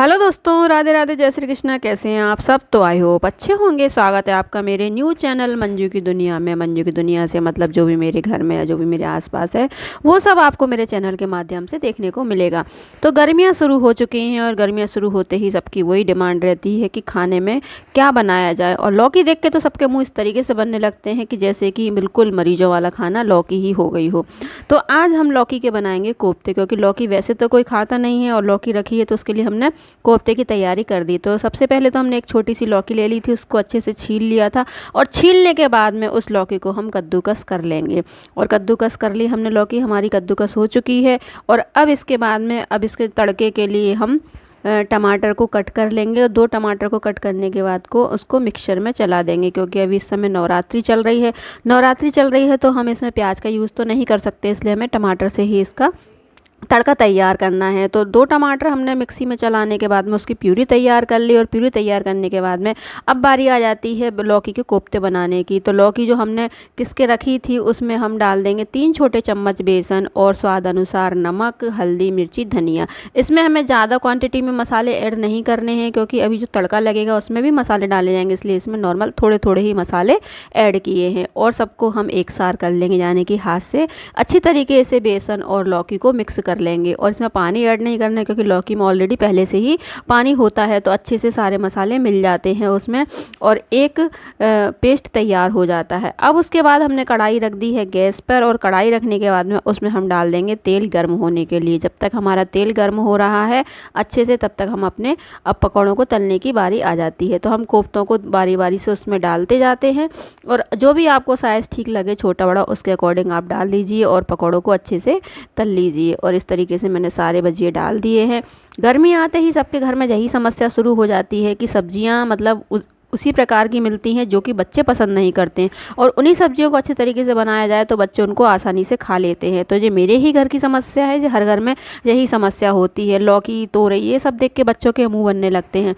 Hello दोस्तों, राधे राधे, जय श्री कृष्णा। कैसे हैं आप सब? तो आई होप अच्छे होंगे। स्वागत है आपका मेरे न्यू चैनल मंजू की दुनिया में। मंजू की दुनिया से मतलब जो भी मेरे घर में है, जो भी मेरे आसपास है, वो सब आपको मेरे चैनल के माध्यम से देखने को मिलेगा। तो गर्मियाँ शुरू हो चुकी हैं और गर्मियाँ शुरू होते ही सबकी वही डिमांड रहती है कि खाने में क्या बनाया जाए। और लौकी देख के तो सबके मुँह इस तरीके से बनने लगते हैं कि जैसे कि बिल्कुल मरीजों वाला खाना लौकी ही हो गई हो। तो आज हम लौकी के बनाएंगे कोफ्ते, क्योंकि लौकी वैसे तो कोई खाता नहीं है और लौकी रखी है तो उसके लिए हमने कोफ्ते की तैयारी कर दी। तो सबसे पहले तो हमने एक छोटी सी लौकी ले ली थी, उसको अच्छे से छील लिया था और छीलने के बाद में उस लौकी को हम कद्दूकस कर लेंगे। और कद्दूकस कर ली हमने लौकी, हमारी कद्दूकस हो चुकी है। और अब इसके बाद में अब इसके तड़के के लिए हम टमाटर को कट कर लेंगे और 2 टमाटर को कट करने के बाद को उसको मिक्सचर में चला देंगे, क्योंकि अभी इस समय नवरात्रि चल रही है। नवरात्रि चल रही है तो हम इसमें प्याज का यूज़ तो नहीं कर सकते, इसलिए हमें टमाटर से ही इसका तड़का तैयार करना है। तो 2 टमाटर हमने मिक्सी में चलाने के बाद में उसकी प्यूरी तैयार कर ली। और प्यूरी तैयार करने के बाद में अब बारी आ जाती है लौकी के कोफ्ते बनाने की। तो लौकी जो हमने किसके रखी थी उसमें हम डाल देंगे 3 छोटे चम्मच बेसन और स्वाद अनुसार नमक, हल्दी, मिर्ची, धनिया। इसमें हमें ज़्यादा क्वांटिटी में मसाले ऐड नहीं करने हैं, क्योंकि अभी जो तड़का लगेगा उसमें भी मसाले डाले जाएंगे, इसलिए इसमें नॉर्मल थोड़े थोड़े ही मसाले ऐड किए हैं। और सबको हम एक सार कर लेंगे, यानी कि हाथ से अच्छी तरीके से बेसन और लौकी को मिक्स कर लेंगे। और इसमें पानी ऐड नहीं करना है, क्योंकि लौकी में ऑलरेडी पहले से ही पानी होता है, तो अच्छे से सारे मसाले मिल जाते हैं उसमें और एक पेस्ट तैयार हो जाता है। अब उसके बाद हमने कढ़ाई रख दी है गैस पर, और कढ़ाई रखने के बाद में उसमें हम डाल देंगे तेल गर्म होने के लिए। जब तक हमारा तेल गर्म हो रहा है अच्छे से, तब तक हम अपने अब पकौड़ों को तलने की बारी आ जाती है। तो हम कोफ्तों को बारी बारी से उसमें डालते जाते हैं, और जो भी आपको साइज़ ठीक लगे छोटा बड़ा उसके अकॉर्डिंग आप डाल दीजिए और पकौड़ों को अच्छे से तल लीजिए। और इस तरीके से मैंने सारे भजिए डाल दिए हैं। गर्मी आते ही सबके घर में यही समस्या शुरू हो जाती है कि सब्जियां मतलब उसी प्रकार की मिलती हैं जो कि बच्चे पसंद नहीं करते हैं, और उन्हीं सब्जियों को अच्छे तरीके से बनाया जाए तो बच्चे उनको आसानी से खा लेते हैं। तो ये मेरे ही घर की समस्या है, जो हर घर में यही समस्या होती है। लौकी, तोरई, ये सब देख के बच्चों के मुंह बनने लगते हैं।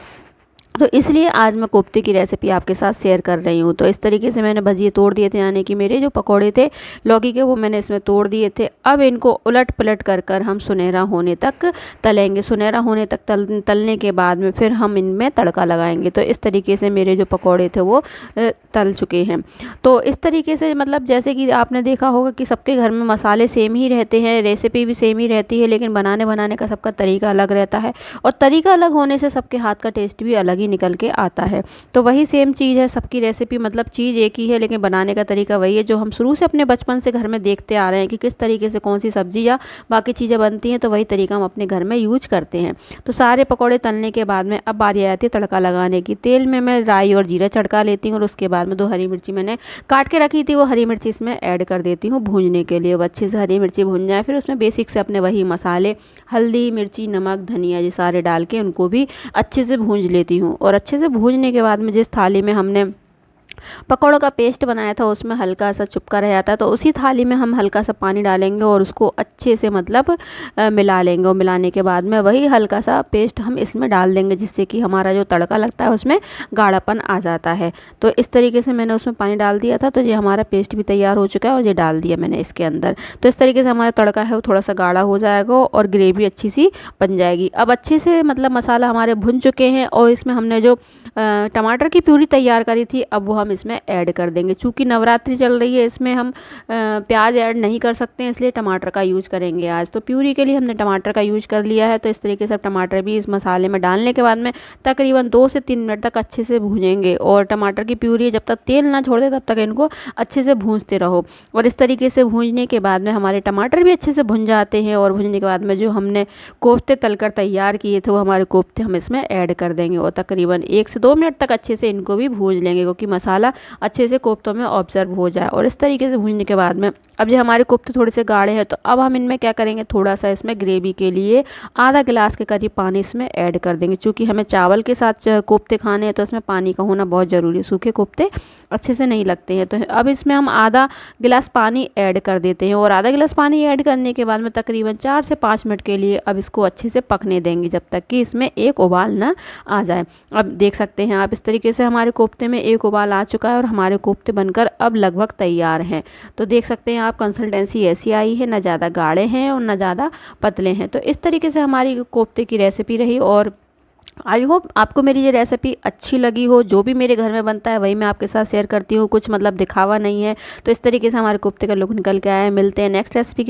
तो इसलिए आज मैं कोफ्ते की रेसिपी आपके साथ शेयर कर रही हूँ। तो इस तरीके से मैंने भजिए तोड़ दिए थे, यानी कि मेरे जो पकोड़े थे लौकी के वो मैंने इसमें तोड़ दिए थे। अब इनको उलट पलट कर कर हम सुनहरा होने तक तलेंगे। सुनहरा होने तक तलने के बाद में फिर हम इनमें तड़का लगाएंगे। तो इस तरीके से मेरे जो पकोड़े थे वो तल चुके हैं। तो इस तरीके से मतलब जैसे कि आपने देखा होगा कि सबके घर में मसाले सेम ही रहते हैं, रेसिपी भी सेम ही रहती है, लेकिन बनाने का सबका तरीका अलग रहता है। और तरीका अलग होने से सबके हाथ का टेस्ट भी अलग निकल के आता है। तो वही सेम चीज़ है, सबकी रेसिपी मतलब चीज़ एक ही है, लेकिन बनाने का तरीका वही है, जो हम शुरू से अपने बचपन से घर में देखते आ रहे हैं कि किस तरीके से कौन सी सब्जी या बाकी चीज़ें बनती हैं। तो वही तरीका हम अपने घर में यूज करते हैं। तो सारे पकौड़े तलने के बाद में अब बारी आ जाती है तड़का लगाने की। तेल में मैं राई और जीरा छड़का लेती हूँ, और उसके बाद में 2 हरी मिर्ची मैंने काट के रखी थी, वो हरी मिर्ची इसमें ऐड कर देती हूँ भूनने के लिए। वो अच्छे से हरी मिर्ची भून जाए, फिर उसमें बेसिक से अपने वही मसाले हल्दी, मिर्ची, नमक, धनिया ये सारे डाल के उनको भी अच्छे से भून लेती हूँ। और अच्छे से भूनने के बाद में जिस थाली में हमने पकौड़ों का पेस्ट बनाया था उसमें हल्का सा चुपका रह जाता है, तो उसी थाली में हम हल्का सा पानी डालेंगे और उसको अच्छे से मतलब मिला लेंगे। और मिलाने के बाद में वही हल्का सा पेस्ट हम इसमें डाल देंगे, जिससे कि हमारा जो तड़का लगता है उसमें गाढ़ापन आ जाता है। तो इस तरीके से मैंने उसमें पानी डाल दिया था, तो ये हमारा पेस्ट भी तैयार हो चुका है और ये डाल दिया मैंने इसके अंदर। तो इस तरीके से हमारा तड़का है वो थोड़ा सा गाढ़ा हो जाएगा और ग्रेवी अच्छी सी बन जाएगी। अब अच्छे से मतलब मसाला हमारे भुन चुके हैं, और इसमें हमने जो टमाटर की प्यूरी तैयार करी थी अब वो हम इसमें ऐड कर देंगे। चूँकि नवरात्रि चल रही है, इसमें हम प्याज ऐड नहीं कर सकते हैं, इसलिए टमाटर का यूज करेंगे आज। तो प्यूरी के लिए हमने टमाटर का यूज कर लिया है। तो इस तरीके से टमाटर भी इस मसाले में डालने के बाद में तकरीबन 2 से 3 मिनट तक अच्छे से भूनेंगे। और टमाटर की प्यूरी जब तक तेल ना छोड़ दे तब तक इनको अच्छे से भूनते रहो। और इस तरीके से भूनने के बाद में हमारे टमाटर भी अच्छे से भुन जाते हैं, और भुनने के बाद में जो हमने कोफ्ते तलकर तैयार किए थे वो हमारे कोफ्ते हम इसमें ऐड कर देंगे। और तकरीबन 1 से 2 मिनट तक अच्छे से इनको भी भून लेंगे, क्योंकि मसाला अच्छे से कोफ्तों में ऑब्जर्व हो जाए। और इस तरीके से भूनने के बाद में अब जो हमारे कोफ्ते थोड़े से गाढ़े हैं, तो अब हम इनमें क्या करेंगे, थोड़ा सा इसमें ग्रेवी के लिए आधा गिलास के करीब पानी इसमें ऐड कर देंगे। क्योंकि हमें चावल के साथ कोफ्ते खाने हैं तो इसमें पानी का होना बहुत ज़रूरी है, सूखे कोफ्ते अच्छे से नहीं लगते हैं। तो अब इसमें हम आधा गिलास पानी ऐड कर देते हैं, और आधा गिलास पानी ऐड करने के बाद में तकरीबन 4 से 5 मिनट के लिए अब इसको अच्छे से पकने देंगे, जब तक कि इसमें एक उबाल ना आ जाए। अब देख सकते हैं आप इस तरीके से हमारे कोफ्ते में एक उबाल आ चुका है और हमारे कोफ्ते बनकर अब लगभग तैयार हैं। तो देख सकते हैं आप कंसिस्टेंसी ऐसी आई है, ना ज़्यादा गाढ़े हैं और ना ज़्यादा पतले हैं। तो इस तरीके से हमारी कोफ्ते की रेसिपी रही। और आई होप आपको मेरी ये रेसिपी अच्छी लगी हो। जो भी मेरे घर में बनता है वही मैं आपके साथ शेयर करती हूँ, कुछ मतलब दिखावा नहीं है। तो इस तरीके से हमारे कोफ्ते का लुक निकल के आया है। मिलते हैं नेक्स्ट रेसिपी